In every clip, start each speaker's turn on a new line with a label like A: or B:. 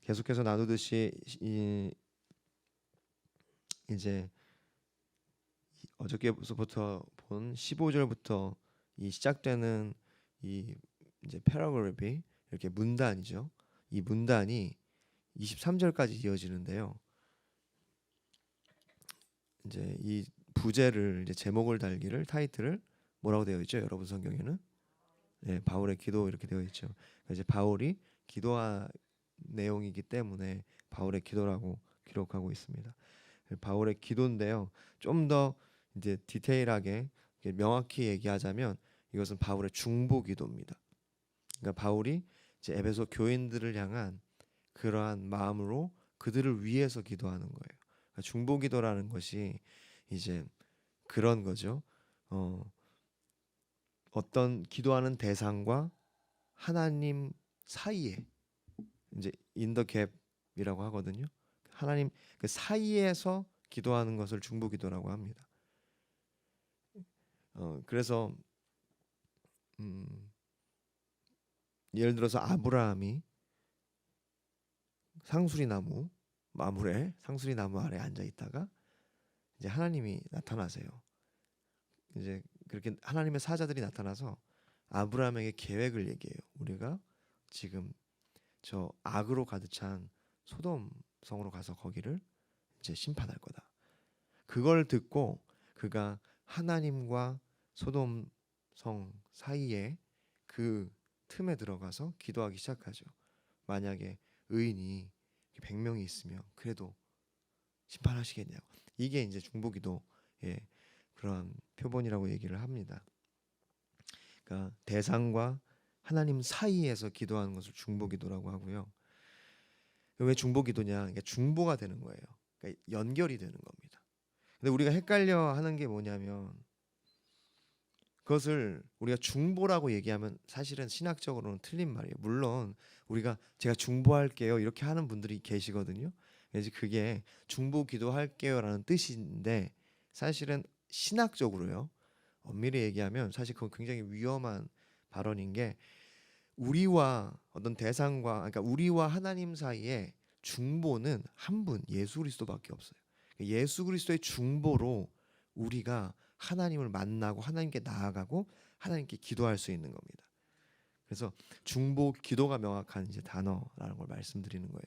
A: 계속해서 나누듯이 이제 어저께부터 본 15절부터 이 시작되는 이 이제 패러그래피 이렇게 문단이죠. 이 문단이 23절까지 이어지는데요. 이제 이 부제를 이제 제목을 달기를 타이틀을 뭐라고 되어 있죠? 여러분 성경에는 네, 바울의 기도 이렇게 되어 있죠. 그러니까 이제 바울이 기도한 내용이기 때문에 바울의 기도라고 기록하고 있습니다. 바울의 기도인데요. 좀 더 이제 디테일하게 명확히 얘기하자면 이것은 바울의 중보 기도입니다. 그러니까 바울이 이제 에베소 교인들을 향한 그러한 마음으로 그들을 위해서 기도하는 거예요. 그러니까 중보 기도라는 것이 이제 그런 거죠. 어떤 기도하는 대상과 하나님 사이에 이제 인더 갭이라고 하거든요. 하나님 그 사이에서 기도하는 것을 중보 기도라고 합니다. 그래서 예를 들어서 아브라함이 상수리 나무 아래 앉아 있다가 이제 하나님이 나타나세요. 이제 그렇게 하나님의 사자들이 나타나서 아브라함에게 계획을 얘기해요. 우리가 지금 저 악으로 가득 찬 소돔 성으로 가서 거기를 이제 심판할 거다. 그걸 듣고 그가 하나님과 소돔 성 사이에 그 틈에 들어가서 기도하기 시작하죠. 만약에 의인이 100명이 있으면 그래도 심판하시겠냐고. 이게 이제 중보기도의 그런 표본이라고 얘기를 합니다. 그러니까 대상과 하나님 사이에서 기도하는 것을 중보기도라고 하고요. 왜 중보기도냐? 그러니까 중보가 되는 거예요. 그러니까 연결이 되는 겁니다. 근데 우리가 헷갈려 하는 게 뭐냐면 그것을 우리가 중보라고 얘기하면 사실은 신학적으로는 틀린 말이에요. 물론 우리가 제가 중보할게요 이렇게 하는 분들이 계시거든요. 그래서 그게 중보 기도할게요라는 뜻인데 사실은 신학적으로요. 엄밀히 얘기하면 사실 그건 굉장히 위험한 발언인 게 우리와 어떤 대상과 그러니까 우리와 하나님 사이에 중보는 한 분 예수 그리스도밖에 없어요. 예수 그리스도의 중보로 우리가 하나님을 만나고 하나님께 나아가고 하나님께 기도할 수 있는 겁니다. 그래서 중보 기도가 명확한 이제 단어라는 걸 말씀드리는 거예요.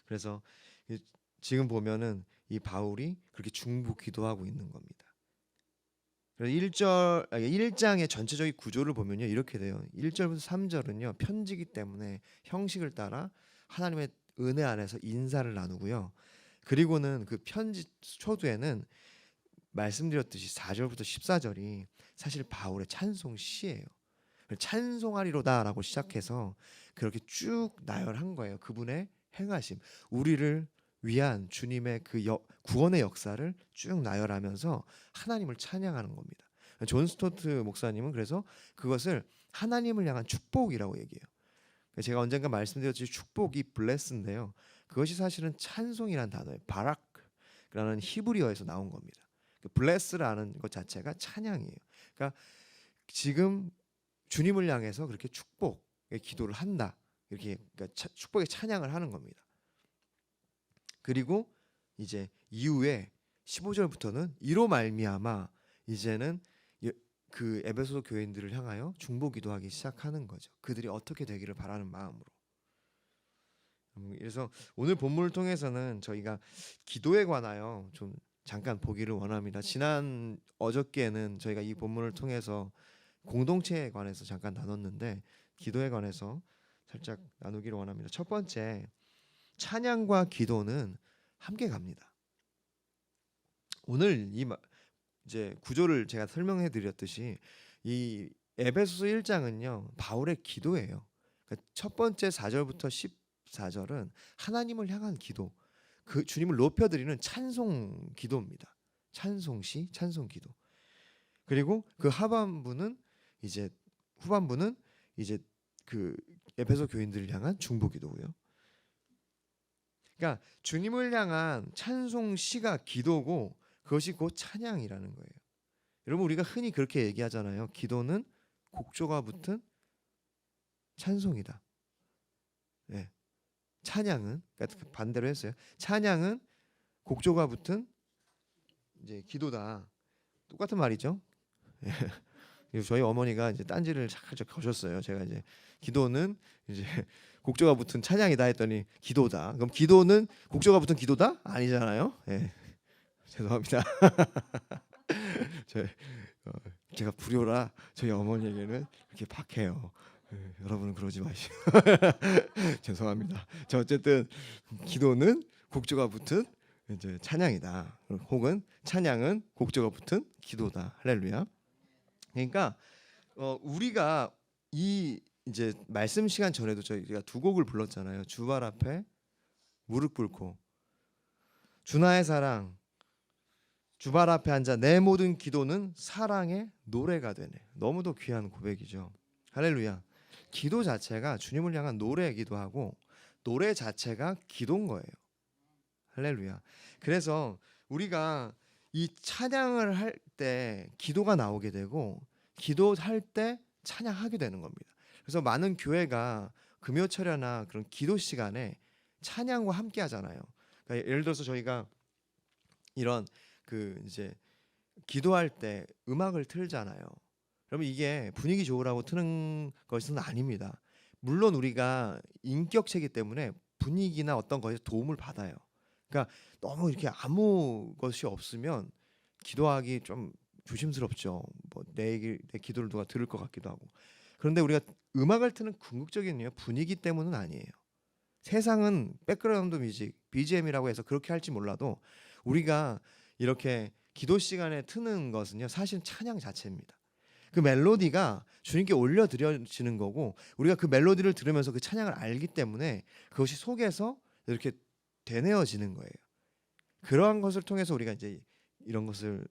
A: 그래서 지금 보면은 이 바울이 그렇게 중보 기도하고 있는 겁니다. 그래서 1장의 전체적인 구조를 보면요. 이렇게 돼요. 1절부터 3절은요. 편지기 때문에 형식을 따라 하나님의 은혜 안에서 인사를 나누고요. 그리고는 그 편지 초두에는 말씀드렸듯이 4절부터 14절이 사실 바울의 찬송 시예요. 찬송하리로다라고 시작해서 그렇게 쭉 나열한 거예요. 그분의 행하심, 우리를 위한 주님의 그 구원의 역사를 쭉 나열하면서 하나님을 찬양하는 겁니다. 존 스토트 목사님은 그래서 그것을 하나님을 향한 축복이라고 얘기해요. 제가 언젠가 말씀드렸듯이 축복이 블레스인데요. 그것이 사실은 찬송이라는 단어예요. 바락라는 히브리어에서 나온 겁니다. 블레스라는 것 자체가 찬양이에요. 그러니까 지금 주님을 향해서 그렇게 축복의 기도를 한다. 이렇게 그러니까 축복의 찬양을 하는 겁니다. 그리고 이제 이후에 15절부터는 이로 말미암아 이제는 그 에베소 교인들을 향하여 중보 기도하기 시작하는 거죠. 그들이 어떻게 되기를 바라는 마음으로. 그래서 오늘 본문을 통해서는 저희가 기도에 관하여 좀 잠깐 보기를 원합니다. 어저께는 저희가 이 본문을 통해서 공동체에 관해서 잠깐 나눴는데 기도에 관해서 살짝 나누기를 원합니다. 첫 번째, 찬양과 기도는 함께 갑니다. 오늘 이제 구조를 제가 설명해 드렸듯이 이 에베소서 1장은요. 바울의 기도예요. 그러니까 첫 번째 4절부터 14절은 하나님을 향한 기도, 그 주님을 높여 드리는 찬송 기도입니다. 찬송시, 찬송 기도. 그리고 그 후반부는 이제 그 에베소 교인들을 향한 중보 기도고요. 그러니까 주님을 향한 찬송시가 기도고 그것이 곧 찬양이라는 거예요. 여러분 우리가 흔히 그렇게 얘기하잖아요. 기도는 곡조가 붙은 찬송이다. 네. 찬양은 그러니까 반대로 했어요. 찬양은 곡조가 붙은 이제 기도다. 똑같은 말이죠. 그래서 저희 어머니가 이제 딴지를 살짝 거셨어요. 제가 이제 기도는 이제 곡조가 붙은 찬양이다 했더니 기도다. 그럼 기도는 곡조가 붙은 기도다? 아니잖아요. 예. 죄송합니다. 제, 어, 제가 불효라 저희 어머니에게는 이렇게 박해요. 예, 여러분은 그러지 마시고 죄송합니다. 자 어쨌든 기도는 곡조가 붙은 이제 찬양이다. 혹은 찬양은 곡조가 붙은 기도다. 할렐루야. 그러니까 우리가 이 이제 말씀 시간 전에도 저희가 두 곡을 불렀잖아요. 주발 앞에 무릎 꿇고 주나의 사랑 주발 앞에 앉아 내 모든 기도는 사랑의 노래가 되네. 너무도 귀한 고백이죠. 할렐루야. 기도 자체가 주님을 향한 노래이기도 하고 노래 자체가 기도인 거예요. 할렐루야. 그래서 우리가 이 찬양을 할 때 기도가 나오게 되고 기도할 때 찬양하게 되는 겁니다. 그래서 많은 교회가 금요철야나 그런 기도 시간에 찬양과 함께 하잖아요. 그러니까 예를 들어서 저희가 이런 그 이제 기도할 때 음악을 틀잖아요. 그러면 이게 분위기 좋으라고 트는 것은 아닙니다. 물론 우리가 인격체이기 때문에 분위기나 어떤 것에 도움을 받아요. 그러니까 너무 이렇게 아무 것이 없으면 기도하기 좀 조심스럽죠. 뭐 내 기도를 누가 들을 것 같기도 하고. 그런데 우리가 음악을 트는 궁극적인 이유 분위기 때문은 아니에요. 세상은 백그라운드 뮤직, BGM이라고 해서 그렇게 할지 몰라도 우리가 이렇게 기도 시간에 트는 것은요 사실 찬양 자체입니다. 그 멜로디가 주님께 올려드려지는 거고 우리가 그 멜로디를 들으면서 그 찬양을 알기 때문에 그것이 속에서 이렇게 되뇌어지는 거예요. 그러한 것을 통해서 우리가 이제 이런 것을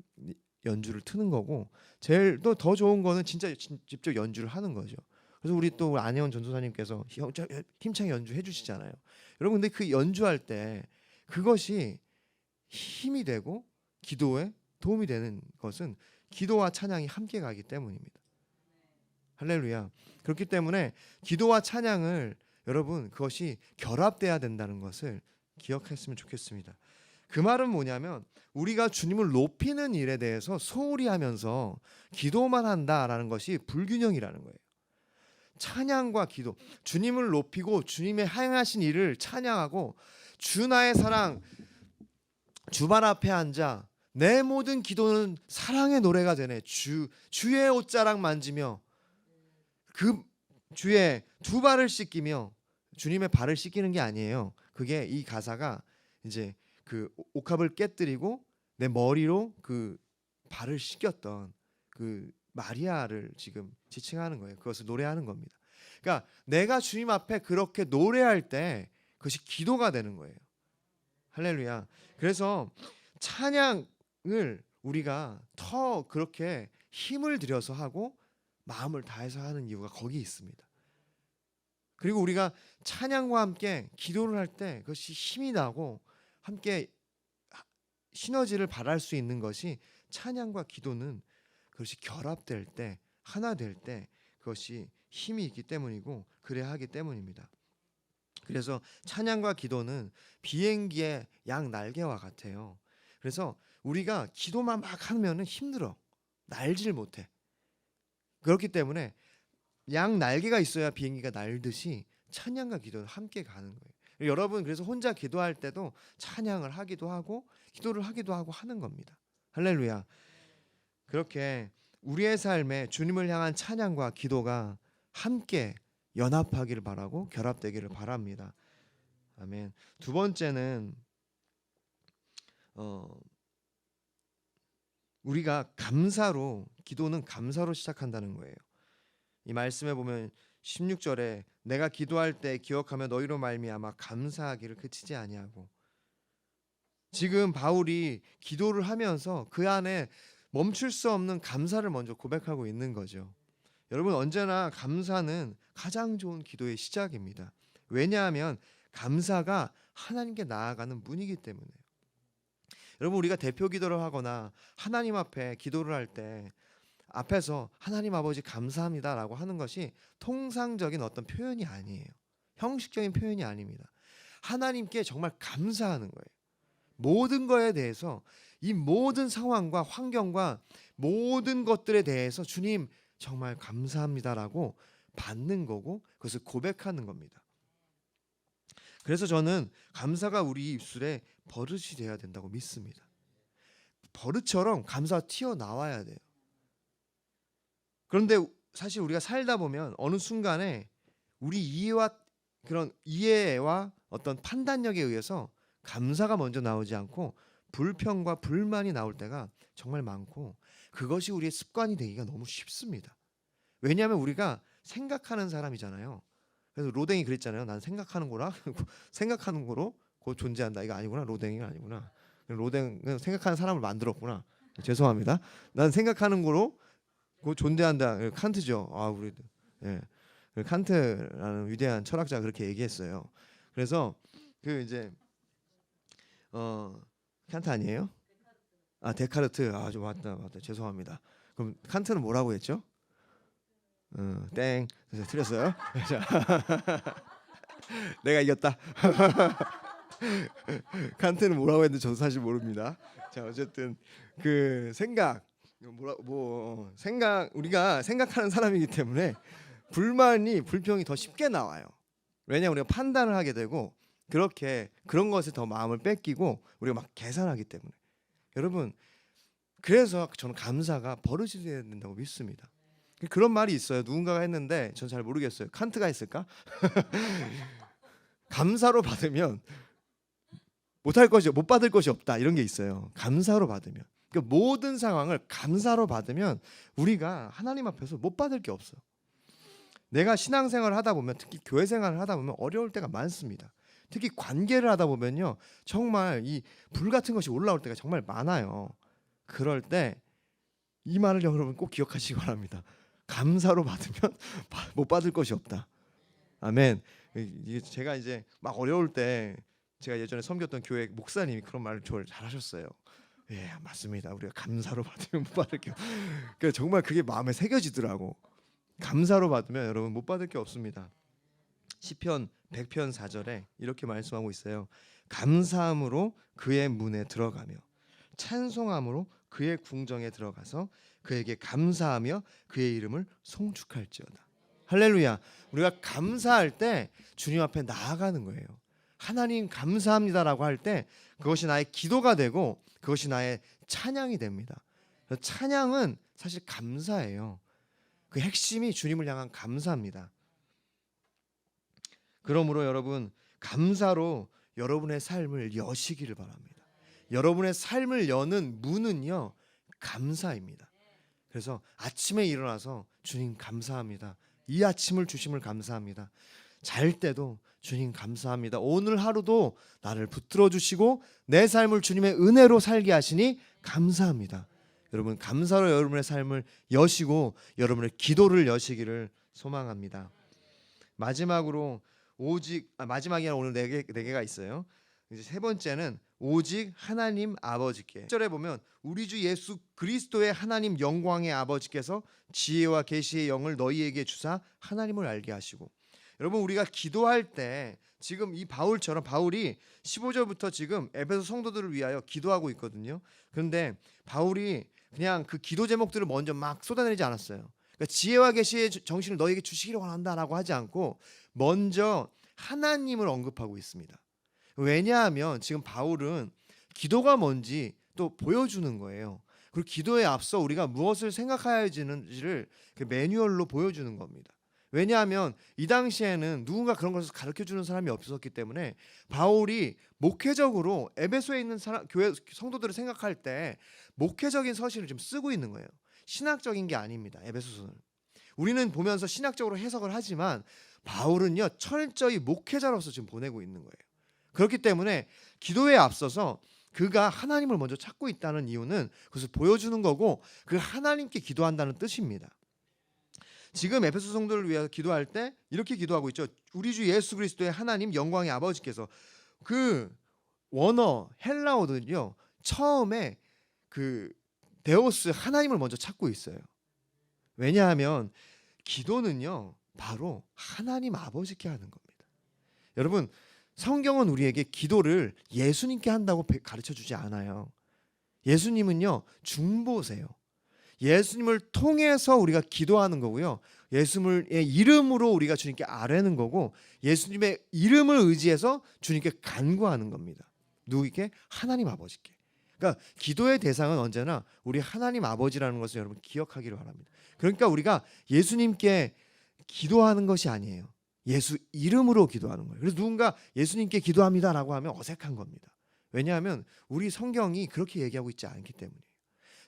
A: 연주를 트는 거고 제일 또 더 좋은 거는 진짜 직접 연주를 하는 거죠. 그래서 우리 또 안혜원 전도사님께서 힘차게 연주해 주시잖아요. 여러분 근데 그 연주할 때 그것이 힘이 되고 기도에 도움이 되는 것은 기도와 찬양이 함께 가기 때문입니다. 할렐루야. 그렇기 때문에 기도와 찬양을 여러분 그것이 결합돼야 된다는 것을 기억했으면 좋겠습니다. 그 말은 뭐냐면 우리가 주님을 높이는 일에 대해서 소홀히 하면서 기도만 한다라는 것이 불균형이라는 거예요. 찬양과 기도, 주님을 높이고 주님의 행하신 일을 찬양하고 주 나의 사랑, 주발 앞에 앉아 내 모든 기도는 사랑의 노래가 되네. 주의 옷자락 만지며 그 주의 두 발을 씻기며 주님의 발을 씻기는 게 아니에요. 그게 이 가사가 이제 그 옥합을 깨뜨리고 내 머리로 그 발을 씻겼던 그 마리아를 지금 지칭하는 거예요. 그것을 노래하는 겁니다. 그러니까 내가 주님 앞에 그렇게 노래할 때 그것이 기도가 되는 거예요. 할렐루야. 그래서 찬양을 우리가 더 그렇게 힘을 들여서 하고 마음을 다해서 하는 이유가 거기 있습니다. 그리고 우리가 찬양과 함께 기도를 할 때 그것이 힘이 나고 함께 시너지를 발할 수 있는 것이 찬양과 기도는 그것이 결합될 때 하나 될 때 그것이 힘이 있기 때문이고 그래야 하기 때문입니다. 그래서 찬양과 기도는 비행기의 양 날개와 같아요. 그래서 우리가 기도만 막 하면은 힘들어. 날질 못해. 그렇기 때문에 양 날개가 있어야 비행기가 날듯이 찬양과 기도는 함께 가는 거예요. 여러분 그래서 혼자 기도할 때도 찬양을 하기도 하고 기도를 하기도 하고 하는 겁니다. 할렐루야. 그렇게 우리의 삶에 주님을 향한 찬양과 기도가 함께 연합하기를 바라고 결합되기를 바랍니다. 아멘. 두 번째는 우리가 감사로 기도는 감사로 시작한다는 거예요. 이 말씀에 보면 16절에 내가 기도할 때 기억하며 너희로 말미암아 감사하기를 그치지 아니하고 지금 바울이 기도를 하면서 그 안에 멈출 수 없는 감사를 먼저 고백하고 있는 거죠. 여러분 언제나 감사는 가장 좋은 기도의 시작입니다. 왜냐하면 감사가 하나님께 나아가는 문이기 때문에요. 여러분 우리가 대표 기도를 하거나 하나님 앞에 기도를 할 때 앞에서 하나님 아버지 감사합니다라고 하는 것이 통상적인 어떤 표현이 아니에요. 형식적인 표현이 아닙니다. 하나님께 정말 감사하는 거예요. 모든 거에 대해서, 이 모든 상황과 환경과 모든 것들에 대해서 주님 정말 감사합니다라고 받는 거고, 그것을 고백하는 겁니다. 그래서 저는 감사가 우리 입술에 버릇이 돼야 된다고 믿습니다. 버릇처럼 감사가 튀어나와야 돼요. 그런데 사실 우리가 살다 보면 어느 순간에 우리 이해와 어떤 판단력에 의해서 감사가 먼저 나오지 않고 불평과 불만이 나올 때가 정말 많고, 그것이 우리의 습관이 되기가 너무 쉽습니다. 왜냐하면 우리가 생각하는 사람이잖아요. 그래서 로댕이 그랬잖아요. 난 생각하는 거라 생각하는 거로 곧 존재한다. 이거 아니구나. 로댕이가 아니구나. 로댕은 생각하는 사람을 만들었구나. 죄송합니다. 난 생각하는 거로 곧 존재한다. 칸트죠. 우리 예. 칸트라는 위대한 철학자가 그렇게 얘기했어요. 그래서 그 이제 칸트 아니에요? 데카르트. 저 맞다. 죄송합니다. 그럼 칸트는 뭐라고 했죠? 땡. 틀렸어요. 내가 이겼다. 칸트는 뭐라고 했는데 저도 사실 모릅니다. 자, 어쨌든 그 우리가 생각하는 사람이기 때문에 불평이 더 쉽게 나와요. 왜냐하면 우리가 판단을 하게 되고, 그런 것에 더 마음을 뺏기고 우리가 막 계산하기 때문에. 여러분, 그래서 저는 감사가 버릇이 돼야 된다고 믿습니다. 그런 말이 있어요. 누군가가 했는데 전 잘 모르겠어요. 칸트가 했을까? 감사로 받으면 못 받을 것이 없다, 이런 게 있어요. 감사로 받으면, 그러니까 모든 상황을 감사로 받으면 우리가 하나님 앞에서 못 받을 게 없어요. 내가 신앙생활을 하다 보면, 특히 교회 생활을 하다 보면 어려울 때가 많습니다. 특히 관계를 하다 보면요, 정말 이 불 같은 것이 올라올 때가 정말 많아요. 그럴 때 이 말을 여러분 꼭 기억하시기 바랍니다. 감사로 받으면 못 받을 것이 없다. 아멘. 제가 이제 막 어려울 때, 제가 예전에 섬겼던 교회 목사님이 그런 말을 저를 잘하셨어요. 예, 맞습니다. 우리가 감사로 받으면 못 받을 게 그러니까 정말 그게 마음에 새겨지더라고. 감사로 받으면 여러분 못 받을 게 없습니다. 시편 100편 4절에 이렇게 말씀하고 있어요. 감사함으로 그의 문에 들어가며 찬송함으로 그의 궁정에 들어가서 그에게 감사하며 그의 이름을 송축할지어다. 할렐루야. 우리가 감사할 때 주님 앞에 나아가는 거예요. 하나님 감사합니다라고 할 때 그것이 나의 기도가 되고 그것이 나의 찬양이 됩니다. 찬양은 사실 감사예요. 그 핵심이 주님을 향한 감사입니다. 그러므로 여러분, 감사로 여러분의 삶을 여시기를 바랍니다. 여러분의 삶을 여는 문은요, 감사입니다. 그래서 아침에 일어나서 주님 감사합니다. 이 아침을 주심을 감사합니다. 잘 때도 주님 감사합니다. 오늘 하루도 나를 붙들어 주시고 내 삶을 주님의 은혜로 살게 하시니 감사합니다. 여러분, 감사로 여러분의 삶을 여시고 여러분의 기도를 여시기를 소망합니다. 마지막으로 마지막에 오늘 네 개가 있어요. 이제 세 번째는 오직 하나님 아버지께. 1절에 보면 우리 주 예수 그리스도의 하나님 영광의 아버지께서 지혜와 계시의 영을 너희에게 주사 하나님을 알게 하시고. 여러분, 우리가 기도할 때 지금 이 바울이 15절부터 지금 에베소 성도들을 위하여 기도하고 있거든요. 그런데 바울이 그냥 그 기도 제목들을 먼저 막 쏟아내지 않았어요. 그러니까 지혜와 계시의 정신을 너희에게 주시기를 원한다라고 하지 않고 먼저 하나님을 언급하고 있습니다. 왜냐하면 지금 바울은 기도가 뭔지 또 보여주는 거예요. 그리고 기도에 앞서 우리가 무엇을 생각해야 하는지를 그 매뉴얼로 보여주는 겁니다. 왜냐하면 이 당시에는 누군가 그런 것을 가르쳐주는 사람이 없었기 때문에 바울이 목회적으로 에베소에 있는 교회 성도들을 생각할 때 목회적인 서신을 좀 쓰고 있는 거예요. 신학적인 게 아닙니다. 에베소서는. 우리는 보면서 신학적으로 해석을 하지만 바울은요, 철저히 목회자로서 지금 보내고 있는 거예요. 그렇기 때문에 기도에 앞서서 그가 하나님을 먼저 찾고 있다는 이유는 그것을 보여주는 거고, 그 하나님께 기도한다는 뜻입니다. 지금 에베소 성도를 위해서 기도할 때 이렇게 기도하고 있죠. 우리 주 예수 그리스도의 하나님 영광의 아버지께서. 그 원어 헬라어들은요, 처음에 그 데오스 하나님을 먼저 찾고 있어요. 왜냐하면 기도는요, 바로 하나님 아버지께 하는 겁니다. 여러분, 성경은 우리에게 기도를 예수님께 한다고 가르쳐 주지 않아요. 예수님은요, 중보세요. 예수님을 통해서 우리가 기도하는 거고요. 예수님의 이름으로 우리가 주님께 아뢰는 거고, 예수님의 이름을 의지해서 주님께 간구하는 겁니다. 누구에게? 하나님 아버지께. 그러니까 기도의 대상은 언제나 우리 하나님 아버지라는 것을 여러분 기억하기를 바랍니다. 그러니까 우리가 예수님께 기도하는 것이 아니에요. 예수 이름으로 기도하는 거예요. 그래서 누군가 예수님께 기도합니다라고 하면 어색한 겁니다. 왜냐하면 우리 성경이 그렇게 얘기하고 있지 않기 때문이에요.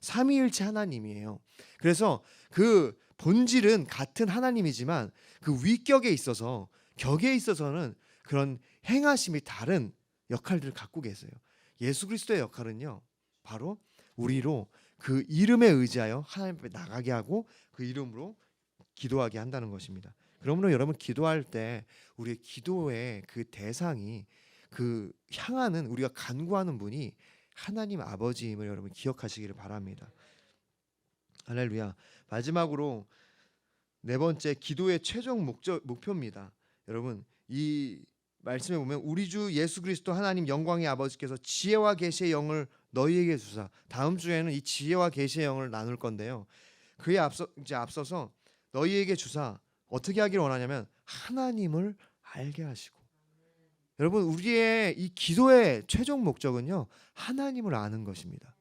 A: 삼위일체 하나님이에요. 그래서 그 본질은 같은 하나님이지만 그 위격에 있어서, 격에 있어서는 그런 행하심이 다른 역할들을 갖고 계세요. 예수 그리스도의 역할은요, 바로 우리로 그 이름에 의지하여 하나님 앞에 나가게 하고 그 이름으로 기도하게 한다는 것입니다. 그러므로 여러분 기도할 때 우리의 기도의 그 대상이, 그 향하는, 우리가 간구하는 분이 하나님 아버지임을 여러분 기억하시기를 바랍니다. 할렐루야. 마지막으로 네 번째, 기도의 최종 목표입니다. 여러분 이 말씀에 보면 우리 주 예수 그리스도 하나님 영광의 아버지께서 지혜와 계시의 영을 너희에게 주사. 다음 주에는 이 지혜와 계시의 영을 나눌 건데요. 그에 앞서서 너희에게 주사 어떻게 하기를 원하냐면 하나님을 알게 하시고. 여러분 우리의 이 기도의 최종 목적은요, 하나님을 아는 것입니다.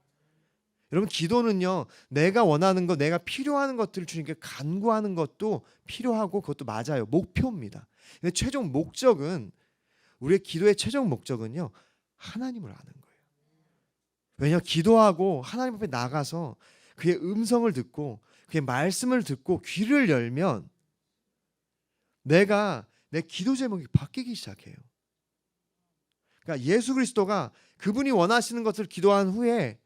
A: 여러분 기도는요, 내가 원하는 것, 내가 필요한 것들을 주님께 간구하는 것도 필요하고 그것도 맞아요. 목표입니다. 근데 최종 목적은, 우리의 기도의 최종 목적은요, 하나님을 아는 거예요. 왜냐, 기도하고 하나님 앞에 나가서 그의 음성을 듣고 그의 말씀을 듣고 귀를 열면 내가 내 기도 제목이 바뀌기 시작해요. 그러니까 예수 그리스도가 그분이 원하시는 것을 기도한 후에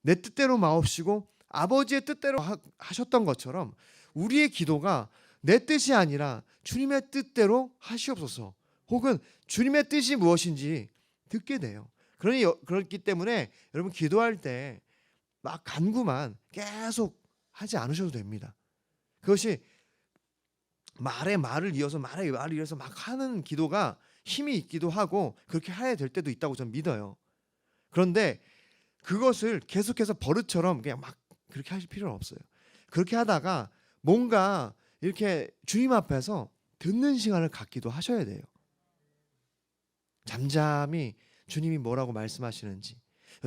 A: 내 뜻대로 마옵시고 아버지의 뜻대로 하셨던 것처럼 우리의 기도가 내 뜻이 아니라 주님의 뜻대로 하시옵소서, 혹은 주님의 뜻이 무엇인지 듣게 돼요. 그렇기 때문에 여러분 기도할 때 막 간구만 계속 하지 않으셔도 됩니다. 그것이 말에 말을 이어서 막 하는 기도가 힘이 있기도 하고 그렇게 해야 될 때도 있다고 저는 믿어요. 그런데 그것을 계속해서 버릇처럼 그냥 막 그렇게 하실 필요는 없어요. 그렇게 하다가 뭔가 이렇게 주님 앞에서 듣는 시간을 갖기도 하셔야 돼요. 잠잠히 주님이 뭐라고 말씀하시는지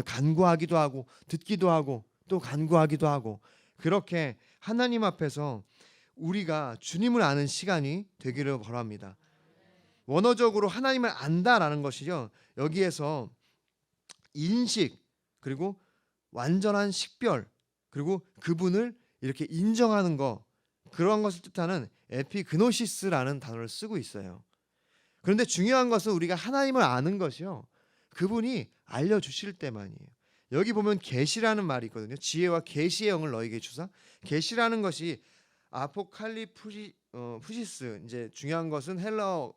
A: 간구하기도 하고 듣기도 하고 또 간구하기도 하고, 그렇게 하나님 앞에서 우리가 주님을 아는 시간이 되기를 바랍니다. 원어적으로 하나님을 안다라는 것이요, 여기에서 인식, 그리고 완전한 식별, 그리고 그분을 이렇게 인정하는 것, 그런 것을 뜻하는 에피그노시스라는 단어를 쓰고 있어요. 그런데 중요한 것은 우리가 하나님을 아는 것이요, 그분이 알려주실 때만이에요. 여기 보면 계시라는 말이 있거든요. 지혜와 계시의 영을 너에게 주사. 계시라는 것이 아포칼리푸시스, 이제 중요한 것은 헬라어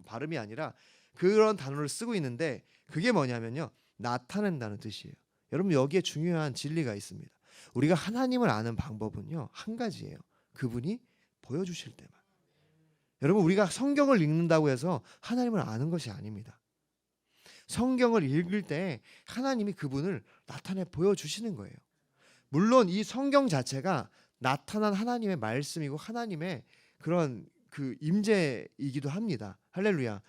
A: 발음이 아니라 그런 단어를 쓰고 있는데, 그게 뭐냐면요, 나타낸다는 뜻이에요. 여러분 여기에 중요한 진리가 있습니다. 우리가 하나님을 아는 방법은요, 한 가지예요. 그분이 보여주실 때만. 여러분 우리가 성경을 읽는다고 해서 하나님을 아는 것이 아닙니다. 성경을 읽을 때 하나님이 그분을 나타내 보여주시는 거예요. 물론 이 성경 자체가 나타난 하나님의 말씀이고 하나님의 그런 그 임재이기도 합니다. 할렐루야.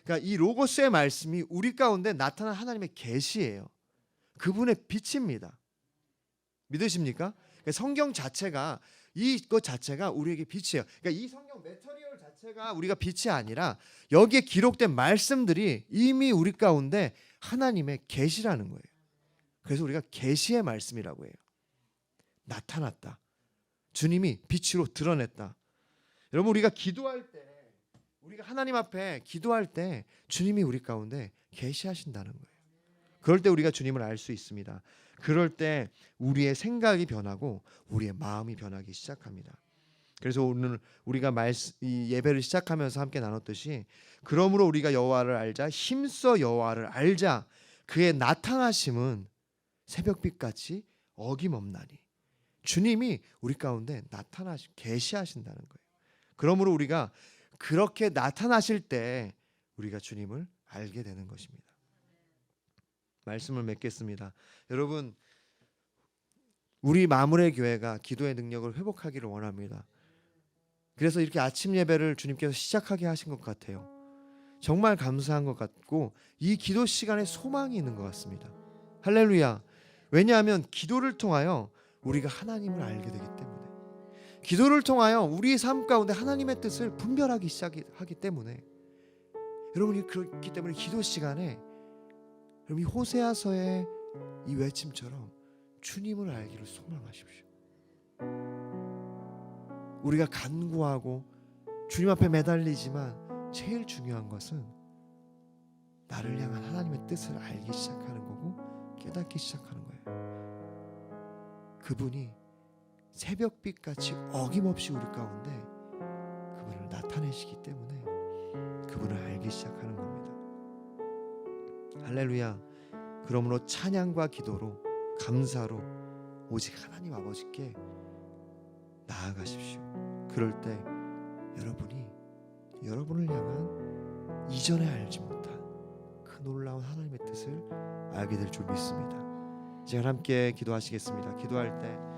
A: 그러니까 이 로고스의 말씀이 우리 가운데 나타난 하나님의 계시예요. 그분의 빛입니다. 믿으십니까? 그러니까 성경 자체가, 이것 자체가 우리에게 빛이에요. 그러니까 이 성경 매터리얼 자체가 우리가 빛이 아니라 여기에 기록된 말씀들이 이미 우리 가운데 하나님의 계시라는 거예요. 그래서 우리가 계시의 말씀이라고 해요. 나타났다. 주님이 빛으로 드러냈다. 여러분 우리가 기도할 때, 우리가 하나님 앞에 기도할 때 주님이 우리 가운데 계시하신다는 거예요. 그럴 때 우리가 주님을 알 수 있습니다. 그럴 때 우리의 생각이 변하고 우리의 마음이 변하기 시작합니다. 그래서 오늘 우리가 이 예배를 시작하면서 함께 나눴듯이, 그러므로 우리가 여호와를 알자, 힘써 여호와를 알자, 그의 나타나심은 새벽빛같이 어김없나니. 주님이 우리 가운데 계시하신다는 거예요. 그러므로 우리가 그렇게 나타나실 때 우리가 주님을 알게 되는 것입니다. 말씀을 맺겠습니다. 여러분, 우리 마무리의 교회가 기도의 능력을 회복하기를 원합니다. 그래서 이렇게 아침 예배를 주님께서 시작하게 하신 것 같아요. 정말 감사한 것 같고 이 기도 시간에 소망이 있는 것 같습니다. 할렐루야. 왜냐하면 기도를 통하여 우리가 하나님을 알게 되기 때문에, 기도를 통하여 우리의 삶 가운데 하나님의 뜻을 분별하기 시작하기 때문에, 여러분이 그렇기 때문에 기도 시간에 여러분 이 호세아서의 이 외침처럼 주님을 알기를 소망하십시오. 우리가 간구하고 주님 앞에 매달리지만 제일 중요한 것은 나를 향한 하나님의 뜻을 알기 시작하는 거고 깨닫기 시작하는 거예요. 그분이 새벽빛같이 어김없이 우리 가운데 그분을 나타내시기 때문에 그분을 알기 시작하는 겁니다. 할렐루야. 그러므로 찬양과 기도로, 감사로 오직 하나님 아버지께 나아가십시오. 그럴 때 여러분이 여러분을 향한 이전에 알지 못한 그 놀라운 하나님의 뜻을 알게 될 줄 믿습니다. 이제 함께 기도하시겠습니다. 기도할 때